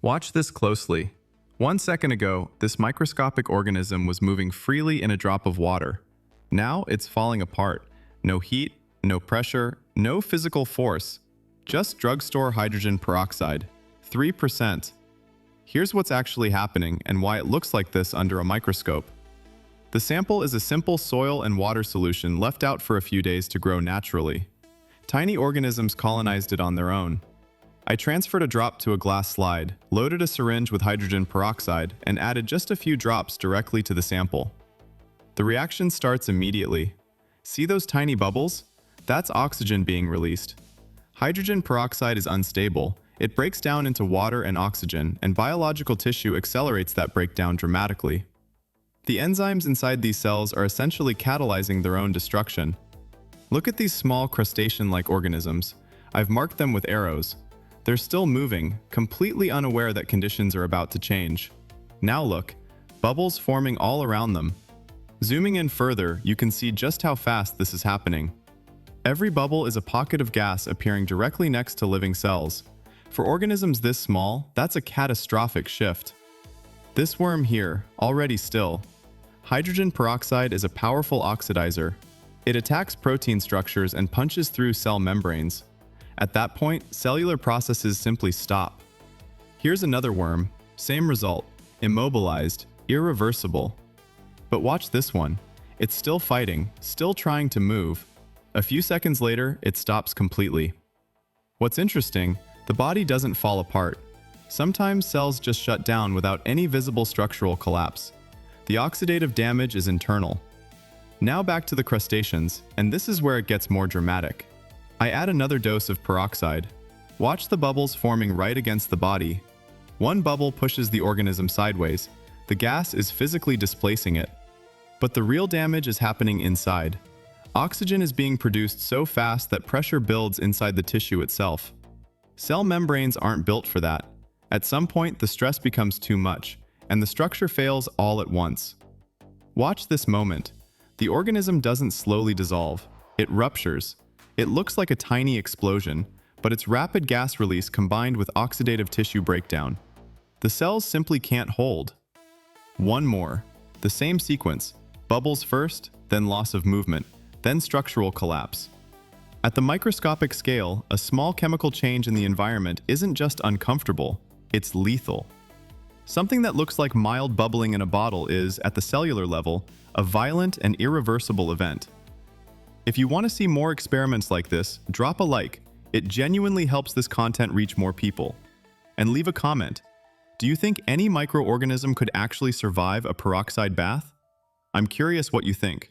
Watch this closely. 1 second ago, this microscopic organism was moving freely in a drop of water. Now it's falling apart. No heat, no pressure, no physical force. Just drugstore hydrogen peroxide. 3%. Here's what's actually happening and why it looks like this under a microscope. The sample is a simple soil and water solution left out for a few days to grow naturally. Tiny organisms colonized it on their own. I transferred a drop to a glass slide, loaded a syringe with hydrogen peroxide, and added just a few drops directly to the sample. The reaction starts immediately. See those tiny bubbles? That's oxygen being released. Hydrogen peroxide is unstable. It breaks down into water and oxygen, and biological tissue accelerates that breakdown dramatically. The enzymes inside these cells are essentially catalyzing their own destruction. Look at these small crustacean-like organisms. I've marked them with arrows. They're still moving, completely unaware that conditions are about to change. Now look, bubbles forming all around them. Zooming in further, you can see just how fast this is happening. Every bubble is a pocket of gas appearing directly next to living cells. For organisms this small, that's a catastrophic shift. This worm here, already still. Hydrogen peroxide is a powerful oxidizer. It attacks protein structures and punches through cell membranes. At that point, cellular processes simply stop. Here's another worm, same result, immobilized, irreversible. But watch this one. It's still fighting, still trying to move. A few seconds later, it stops completely. What's interesting, the body doesn't fall apart. Sometimes cells just shut down without any visible structural collapse. The oxidative damage is internal. Now back to the crustaceans, and this is where it gets more dramatic. I add another dose of peroxide. Watch the bubbles forming right against the body. One bubble pushes the organism sideways. The gas is physically displacing it. But the real damage is happening inside. Oxygen is being produced so fast that pressure builds inside the tissue itself. Cell membranes aren't built for that. At some point, the stress becomes too much, and the structure fails all at once. Watch this moment. The organism doesn't slowly dissolve. It ruptures. It looks like a tiny explosion, but it's rapid gas release combined with oxidative tissue breakdown. The cells simply can't hold. One more. The same sequence. Bubbles first, then loss of movement, then structural collapse. At the microscopic scale, a small chemical change in the environment isn't just uncomfortable, it's lethal. Something that looks like mild bubbling in a bottle is, at the cellular level, a violent and irreversible event. If you want to see more experiments like this, drop a like. It genuinely helps this content reach more people. And leave a comment. Do you think any microorganism could actually survive a peroxide bath? I'm curious what you think.